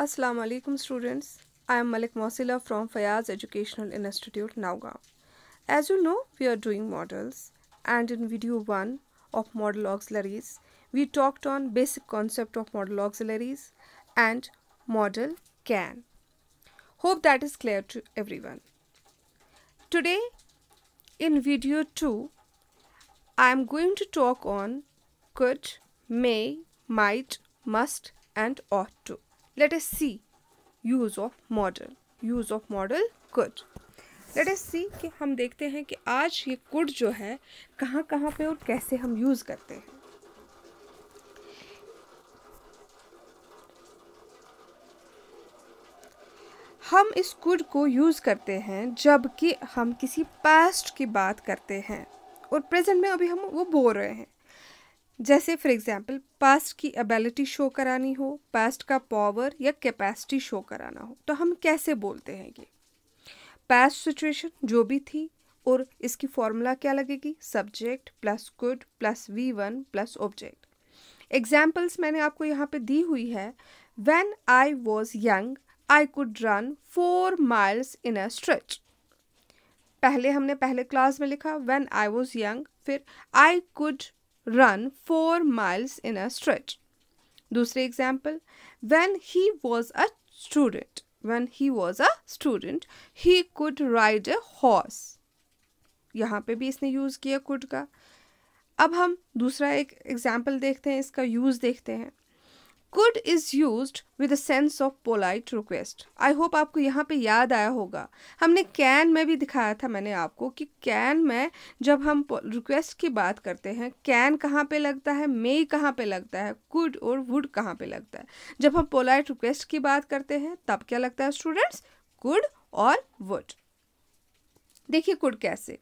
Assalamu alaikum students. I am Malik Mosila from Fayaz Educational Institute, Naugaon. As you know, we are doing models, and in video 1 of model auxiliaries, we talked on basic concept of model auxiliaries and model can. Hope that is clear to everyone. Today in video 2, I am going to talk on could, may, might, must and ought to. Let us see use of model could. Let us see कि हम देखते हैं कि आज ये could जो है कहाँ कहाँ पे और कैसे हम यूज़ करते हैं. हम इस could को यूज़ करते हैं जबकि हम किसी past की बात करते हैं और present में अभी हम वो बोल रहे हैं. जैसे फॉर एग्जाम्पल पास्ट की एबिलिटी शो करानी हो, पास्ट का पावर या कैपेसिटी शो कराना हो, तो हम कैसे बोलते हैं कि पास्ट सिचुएशन जो भी थी और इसकी फॉर्मूला क्या लगेगी, subject plus could plus V1 plus object. Examples मैंने आपको यहाँ पे दी हुई है. When I was young I could run 4 miles in a stretch. पहले हमने पहले क्लास में लिखा व्हेन आई वॉज यंग, फिर I could run 4 miles in a stretch. दूसरे example, when he was a student, he could ride a horse. यहाँ पे भी इसने यूज़ किया could का. अब हम दूसरा एक example देखते हैं, इसका यूज़ देखते हैं. Could is used with a sense of polite request. I hope आपको यहाँ पे याद आया होगा. हमने can में भी दिखाया था मैंने आपको कि can में जब हम request की बात करते हैं, can कहाँ पे लगता है, may कहाँ पे लगता है, could और would कहाँ पे लगता है. जब हम polite request की बात करते हैं तब क्या लगता है स्टूडेंट्स, could और would. देखिए could कैसे.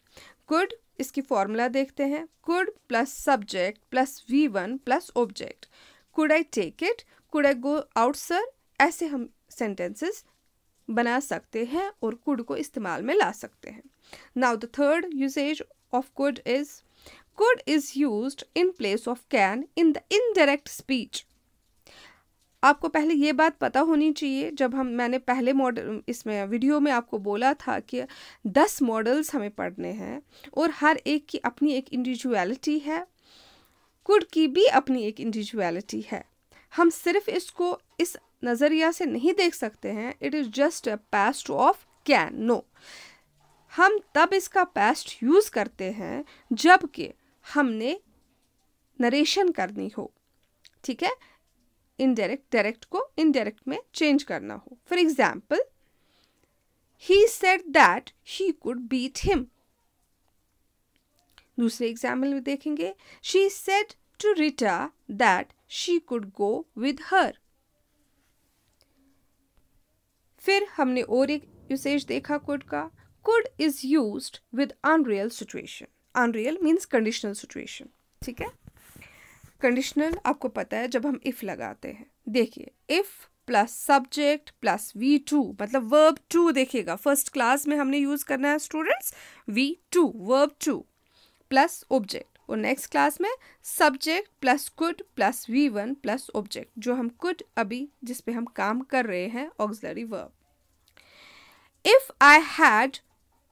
could इसकी फॉर्मूला देखते हैं. could plus subject plus V1 plus object. Could I take it? Could I go out, sir? ऐसे हम sentences बना सकते हैं और could को इस्तेमाल में ला सकते हैं. Now the third usage of could is used in place of can in the indirect speech. आपको पहले ये बात पता होनी चाहिए. जब मैंने पहले मॉडल इसमें वीडियो में आपको बोला था कि 10 मॉडल्स हमें पढ़ने हैं और हर एक की अपनी एक इंडिविजुअलिटी है. कुड की भी अपनी एक इंडिविजुअलिटी है. हम सिर्फ इसको इस नज़रिया से नहीं देख सकते हैं it is just a past of can. No, हम तब इसका पास्ट यूज़ करते हैं जबकि हमने नरेशन करनी हो. ठीक है, डायरेक्ट को इनडायरेक्ट में चेंज करना हो. For example, he said that he could beat him. दूसरे एग्जाम्पल में देखेंगे, she said to Rita that she could go with her. फिर हमने और एक यूसेज देखा कुड का. Could is used with unreal situation. Unreal means conditional situation. ठीक है, कंडीशनल आपको पता है जब हम इफ लगाते हैं. देखिए, if plus subject plus V2 मतलब वर्ब 2. देखिएगा फर्स्ट क्लास में हमने यूज करना है students V2 verb 2 plus object, और नेक्स्ट क्लास में subject plus could plus V1 plus object, जो हम कुड अभी जिस पे हम काम कर रहे हैं auxiliary verb. If I had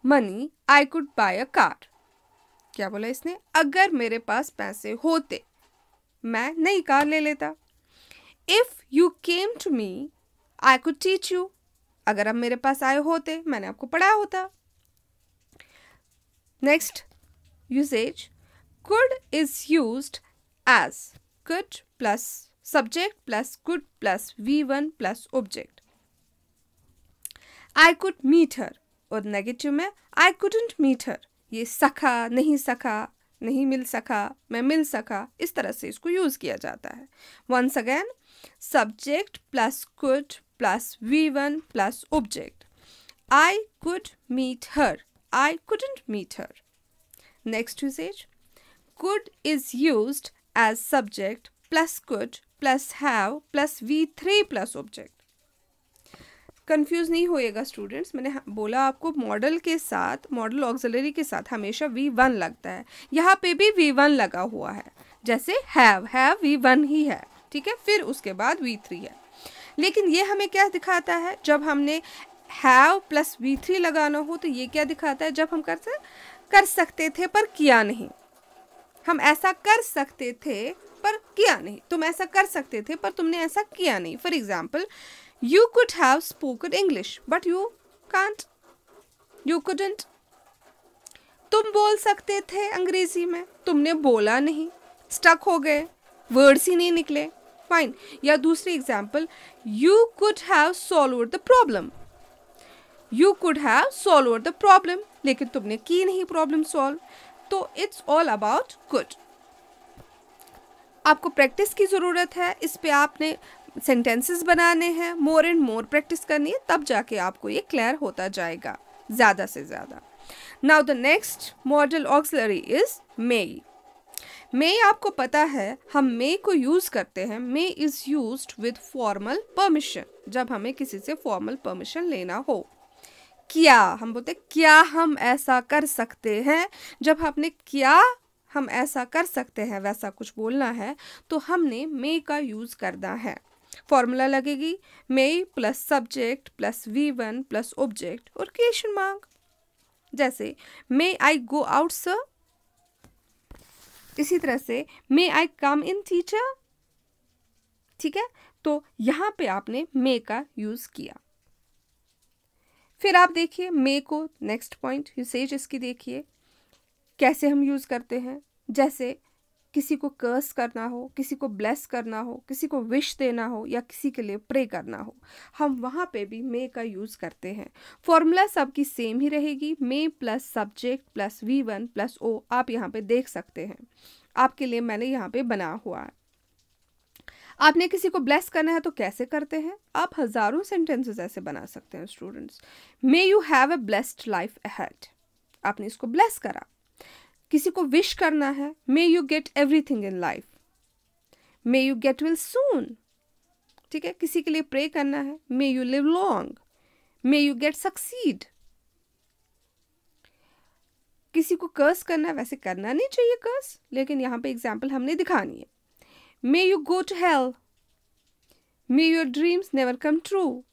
money I could bye a car. क्या बोला इसने, अगर मेरे पास पैसे होते मैं नई कार ले लेता. If you came to me I could teach you. अगर आप मेरे पास आए होते मैंने आपको पढ़ाया होता. Next usage, could is used as could plus subject plus could plus V1 plus object. I could meet her. और नेगेटिव में I couldn't meet her. ये सका, नहीं मिल सका, मैं मिल सका, इस तरह से इसको यूज किया जाता है. Once again, subject plus could plus V1 plus object. I could meet her. I couldn't meet her. Next usage, could is used as subject plus could plus have plus V3 plus object. Confuse नहीं होइएगा students. मैंने बोला आपको model के साथ, model auxiliary के साथ हमेशा V1 लगता है. यहाँ पे भी V1 लगा हुआ है. जैसे हैव V1 ही है. ठीक है, फिर उसके बाद V3 है. लेकिन ये हमें क्या दिखाता है, जब हमने हैव प्लस V3 लगाना हो तो ये क्या दिखाता है, जब हम कर सकते थे पर किया नहीं। हम ऐसा कर सकते थे पर किया नहीं, तुम ऐसा कर सकते थे पर तुमने ऐसा किया नहीं। For example, you could have spoken English but you can't, you couldn't. तुम बोल सकते थे अंग्रेजी में, तुमने बोला नहीं, स्टक हो गए, वर्ड्स ही नहीं निकले, फाइन। या दूसरी example, you could have solved the problem, you could have solved the problem, लेकिन तुमने की नहीं प्रॉब्लम सॉल्व। तो इट्स ऑल अबाउट कुड। आपको प्रैक्टिस की ज़रूरत है, इस पे आपने सेंटेंसेस बनाने हैं, मोर एंड मोर प्रैक्टिस करनी है, तब जाके आपको ये क्लियर होता जाएगा ज़्यादा से ज़्यादा। Now the next modal auxiliary is may. May आपको पता है हम मे को यूज़ करते हैं, may is used with formal permission, जब हमें किसी से फॉर्मल परमिशन लेना हो। क्या, हम बोलते हैं क्या हम ऐसा कर सकते हैं, जब हमने क्या हम ऐसा कर सकते हैं वैसा कुछ बोलना है तो हमने मे का यूज़ करना है। फॉर्मूला लगेगी may plus subject plus V1 plus object और क्वेश्चन मार्क। जैसे मे आई गो आउट सर, इसी तरह से मे आई कम इन टीचर। ठीक है, तो यहाँ पे आपने मे का यूज़ किया। फिर आप देखिए मे को, नेक्स्ट पॉइंट यूसेज इसकी देखिए कैसे हम यूज़ करते हैं। जैसे किसी को कर्स करना हो, किसी को ब्लेस करना हो, किसी को विश देना हो या किसी के लिए प्रे करना हो, हम वहाँ पे भी मे का यूज़ करते हैं। फॉर्मूला सबकी सेम ही रहेगी, may plus subject plus V1 plus O। आप यहाँ पे देख सकते हैं, आपके लिए मैंने यहाँ पे बना हुआ है। आपने किसी को ब्लेस करना है तो कैसे करते हैं, आप हज़ारों सेंटेंसेस ऐसे बना सकते हैं students. May you have a blessed life ahead, आपने इसको ब्लेस करा। किसी को विश करना है, may you get everything in life, may you get well soon. ठीक है, किसी के लिए प्रे करना है, may you live long, may you get succeed. किसी को कर्स करना है, वैसे करना नहीं चाहिए कर्स, लेकिन यहाँ पे एग्जाम्पल हमने दिखानी है। May you go to hell, may your dreams never come true.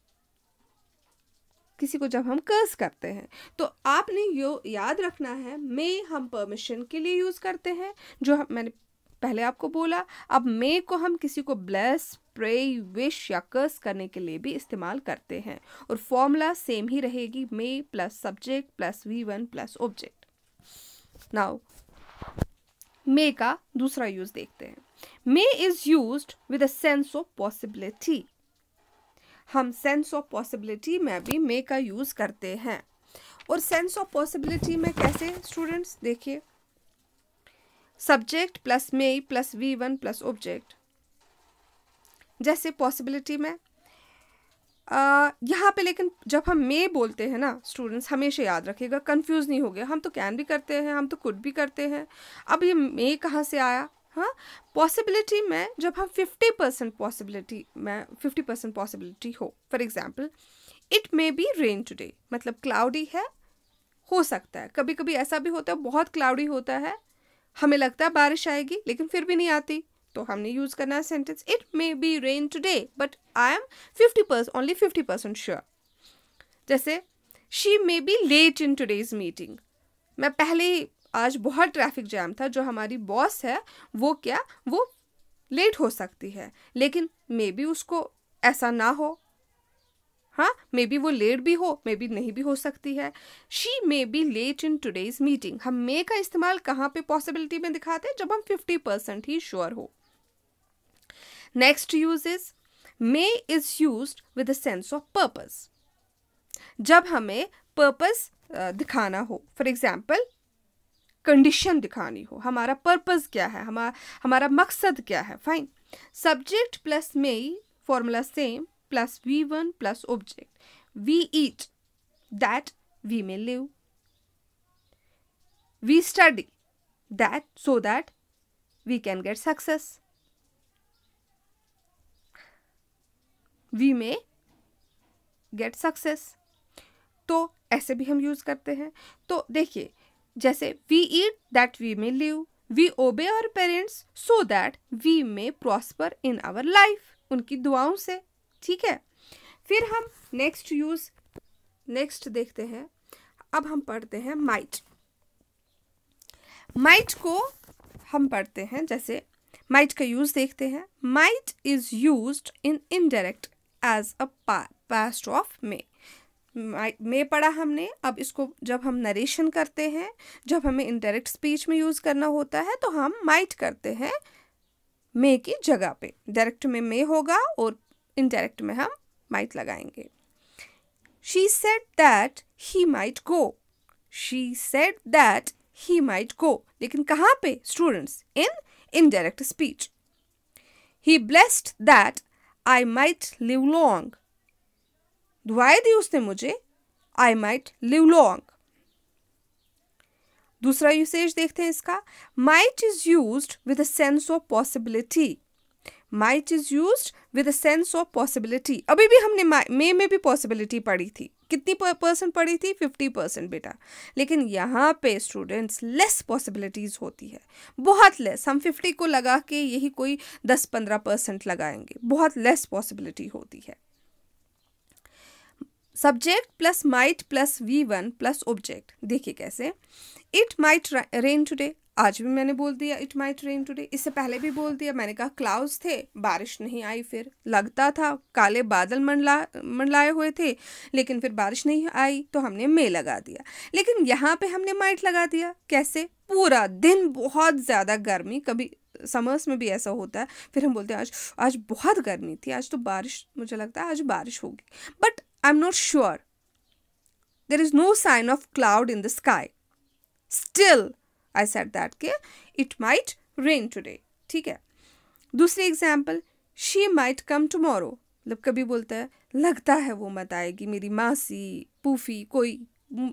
किसी को जब हम कर्स करते हैं तो आपने यो याद रखना है, मे हम परमिशन के लिए यूज़ करते हैं, जो मैंने पहले आपको बोला। अब मे को हम किसी को ब्लेस, प्रे, विश या कर्स करने के लिए भी इस्तेमाल करते हैं और फॉर्मूला सेम ही रहेगी, may plus subject plus V1 plus object. Now may का दूसरा यूज़ देखते हैं। May is used with a sense of possibility. हम सेंस ऑफ पॉसिबिलिटी में भी मे का यूज़ करते हैं। और सेंस ऑफ पॉसिबिलिटी में कैसे स्टूडेंट्स, देखिए सब्जेक्ट प्लस मे प्लस V1 प्लस ऑब्जेक्ट। जैसे पॉसिबिलिटी में यहाँ पे, लेकिन जब हम मे बोलते हैं ना स्टूडेंट्स, हमेशा याद रखिएगा, कंफ्यूज नहीं हो गया, हम तो कैन भी करते हैं, हम तो कुड भी करते हैं। अब ये मे कहाँ से आया, हाँ, पॉसिबिलिटी में जब हम 50% पॉसिबिलिटी में 50% पॉसिबिलिटी हो, for example it may be rain today, मतलब क्लाउडी है, हो सकता है। कभी कभी ऐसा भी होता है बहुत क्लाउडी होता है, हमें लगता है बारिश आएगी लेकिन फिर भी नहीं आती, तो हमने यूज़ करना है sentence it may be rain today but I am 50% only 50% sure. जैसे she may be late in today's meeting, मैं पहले ही, आज बहुत ट्रैफिक जैम था, जो हमारी बॉस है वो लेट हो सकती है, लेकिन मे बी उसको ऐसा ना हो, हाँ, मे बी वो लेट भी हो, मे बी नहीं भी हो सकती है। She may be late in today's meeting, हम मे का इस्तेमाल कहाँ पे पॉसिबिलिटी में दिखाते हैं, जब हम 50% ही श्योर हो। Next use is may is used with a sense of purpose, जब हमें पर्पस दिखाना हो, फॉर एग्जाम्पल कंडीशन दिखानी हो, हमारा पर्पस क्या है, हमारा मकसद क्या है, fine. Subject plus may, formula same, plus V1 plus object. We eat that we may live, we study that so that we can get success, we may get success। तो ऐसे भी हम यूज करते हैं। तो देखिए, जैसे we eat that we may live, we obey our parents so that we may prosper in our life, उनकी दुआओं से, ठीक है। फिर हम नेक्स्ट देखते हैं। अब हम पढ़ते हैं माइट। माइट को हम पढ़ते हैं, जैसे माइट का यूज देखते हैं। Might is used in indirect as a past of may पढ़ा हमने। अब इसको जब हम नरेशन करते हैं, जब हमें इनडायरेक्ट स्पीच में यूज करना होता है, तो हम माइट करते हैं मे की जगह पे। डायरेक्ट में मे होगा और इनडायरेक्ट में हम माइट लगाएंगे। She said that he might go. She said that he might go, लेकिन कहाँ पे students? In indirect speech. He blessed that I might live long. दुआएं दी उसने मुझे, आई माइट लिव लॉन्ग। दूसरा यूसेज देखते हैं इसका। Might is used with a sense of possibility. Might is used with a sense of possibility. अभी भी हमने मे में भी पॉसिबिलिटी पढ़ी थी। कितनी परसेंट पढ़ी थी? 50% बेटा। लेकिन यहाँ पे स्टूडेंट्स लेस पॉसिबिलिटीज होती है, बहुत लेस। हम 50 को लगा के यही कोई 10-15% लगाएंगे, बहुत लेस पॉसिबिलिटी होती है। Subject plus might plus V1 plus object. देखिए कैसे। इट माइट रेन टुडे, आज भी मैंने बोल दिया इट माइट रेन टुडे। इससे पहले भी बोल दिया, मैंने कहा क्लाउड्स थे, बारिश नहीं आई। फिर लगता था काले बादल मंडलाए हुए थे, लेकिन फिर बारिश नहीं आई, तो हमने मे लगा दिया। लेकिन यहाँ पे हमने माइट लगा दिया। कैसे? पूरा दिन बहुत ज़्यादा गर्मी, कभी समर्स में भी ऐसा होता है, फिर हम बोलते हैं आज बहुत गर्मी थी, आज तो बारिश, मुझे लगता है आज बारिश होगी, but I am not sure. There is no sign of cloud in the sky, still I said that के it might rain today। ठीक है। दूसरी example, she might come tomorrow। मतलब कभी बोलता है लगता है वो मत आएगी, मेरी मासी, पूफी, कोई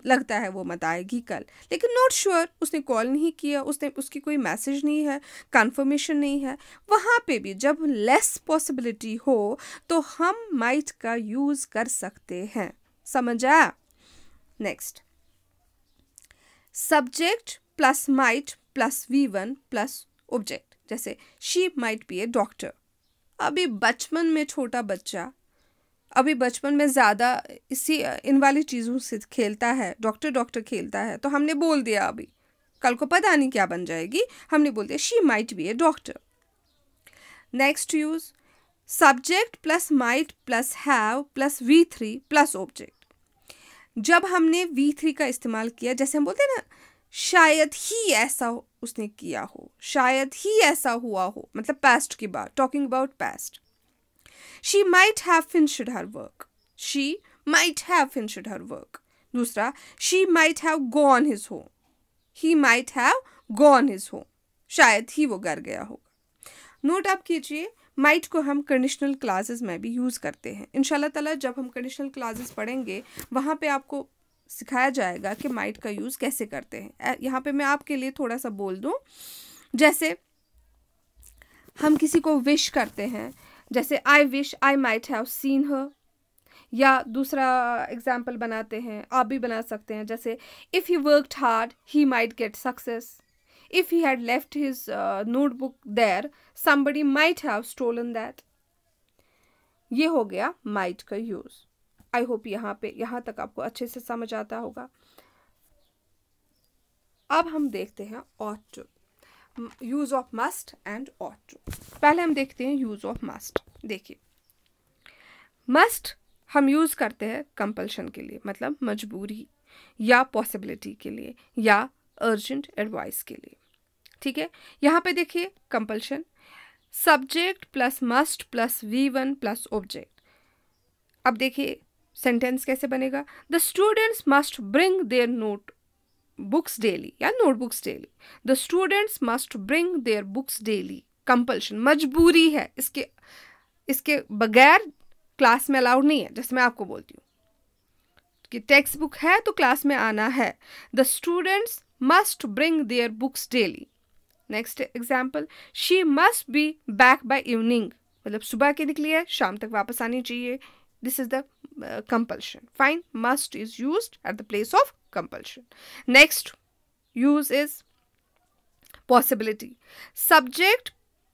लगता है वो मत आएगी कल, लेकिन नॉट श्योर। उसने कॉल नहीं किया, उसकी कोई मैसेज नहीं है, कंफर्मेशन नहीं है। वहाँ पे भी जब लेस पॉसिबिलिटी हो तो हम might का यूज कर सकते हैं। समझ आया? Next, subject plus might plus V1 plus object. जैसे she might be a doctor. अभी बचपन में छोटा बच्चा, अभी बचपन में ज़्यादा इन वाली चीज़ों से खेलता है, डॉक्टर खेलता है, तो हमने बोल दिया अभी, कल को पता नहीं क्या बन जाएगी, हमने बोल दिया she might be a doctor. Next use, subject plus might plus have plus V3 plus object. जब हमने V3 का इस्तेमाल किया, जैसे हम बोलते हैं ना, शायद ही ऐसा उसने किया हो, शायद ही ऐसा हुआ हो, मतलब पास्ट की बात, talking about past. She might have finished her work. She might have finished her work. दूसरा, she might have gone his home. He might have gone his home, शायद ही वो घर गया होगा। नोट आप कीजिए, माइट को हम कंडीशनल क्लासेस में भी यूज़ करते हैं। इंशाल्लाह ताला जब हम कंडीशनल क्लासेस पढ़ेंगे, वहाँ पे आपको सिखाया जाएगा कि माइट का यूज़ कैसे करते हैं। यहाँ पे मैं आपके लिए थोड़ा सा बोल दूँ। जैसे हम किसी को विश करते हैं, जैसे I wish I might have seen हर। या दूसरा एग्जाम्पल बनाते हैं, आप भी बना सकते हैं, जैसे if he worked hard he might get success. If he had left his notebook there somebody might have stolen that. ये हो गया माइट का यूज़। आई होप यहाँ तक आपको अच्छे से समझ आता होगा। अब हम देखते हैं ought to, use of must and ought to। पहले हम देखते हैं यूज ऑफ मस्ट। देखिए, मस्ट हम यूज करते हैं कंपल्शन के लिए, मतलब मजबूरी या पॉसिबिलिटी के लिए या अर्जेंट एडवाइस के लिए। ठीक है, यहाँ पे देखिए compulsion, subject plus must plus V1 plus object. अब देखिए सेंटेंस कैसे बनेगा। The students must bring their note books daily या notebooks daily. The students must bring their books daily. Compulsion, मजबूरी है, इसके बगैर क्लास में अलाउड नहीं है। जैसे मैं आपको बोलती हूँ कि टेक्स्ट बुक है तो क्लास में आना है। The students must bring their books daily. Next example, she must be back by evening, मतलब सुबह के निकली है, शाम तक वापस आनी चाहिए। This is the compulsion. Fine. Must is used at the place of compulsion. Next use is possibility. Subject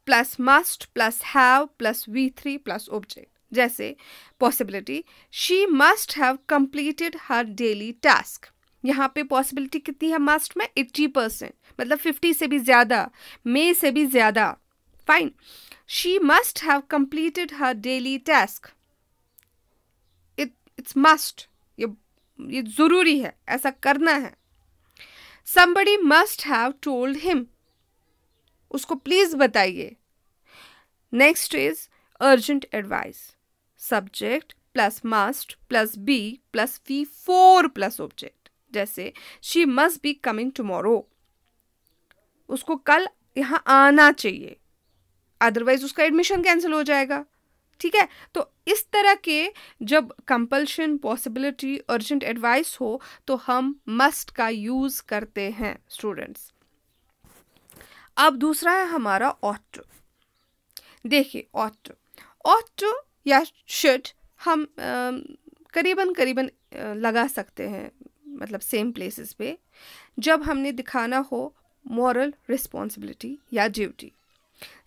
plus must plus have plus V3 plus object. जैसे possibility, she must have completed her daily task. यहाँ पे possibility कितनी है must में? 80%, मतलब 50 से भी ज़्यादा, मे से भी ज़्यादा। Fine, she must have completed her daily task, it's must, ये ज़रूरी है, ऐसा करना है। somebody must have told him, उसको प्लीज़ बताइए। Next is urgent advice, subject plus must plus be plus V 4 plus object. जैसे she must be coming tomorrow, उसको कल यहाँ आना चाहिए, अदरवाइज उसका एडमिशन कैंसिल हो जाएगा। ठीक है, तो इस तरह के जब कंपल्शन, पॉसिबिलिटी, अर्जेंट एडवाइस हो तो हम मस्ट का यूज करते हैं स्टूडेंट्स। अब दूसरा है हमारा ऑट टू। देखिए ऑट टू या शुड हम करीबन लगा सकते हैं, मतलब सेम प्लेसेस पे, जब हमने दिखाना हो मॉरल रिस्पॉन्सिबिलिटी या duty.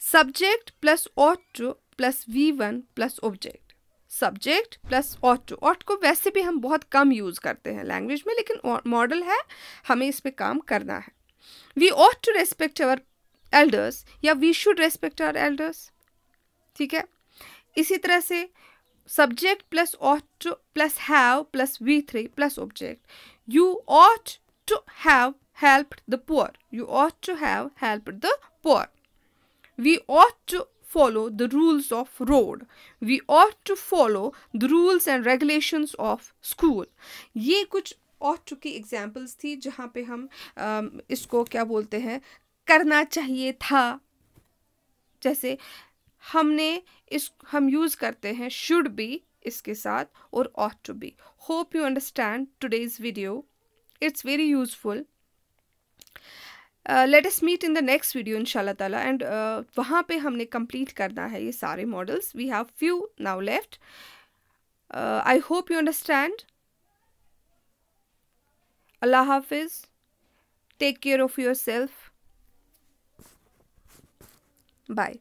Subject plus ought to plus V1 plus object, subject plus ought to. Ought को वैसे भी हम बहुत कम यूज़ करते हैं लैंग्वेज में, लेकिन मॉडल है, हमें इस पे काम करना है। We ought to respect our elders या we should respect our elders. ठीक है, इसी तरह से subject plus ought to plus have plus V3 plus object, you ought to have helped the poor, you ought to have helped the poor. We ought to follow the rules of road, we ought to follow the rules and regulations of school। ये कुछ ought to की examples थी जहाँ पे हम इसको क्या बोलते हैं, करना चाहिए था। जैसे हम यूज़ करते हैं should be इसके साथ और ought to be। Hope you understand today's video, it's very useful। Let us meet in the next video इंशाल्लाह ताला, एंड वहाँ पे हमने कंप्लीट करना है ये सारे modals. We have few now left. I hope you understand. अल्लाह हाफिज़, take care of your self, bye.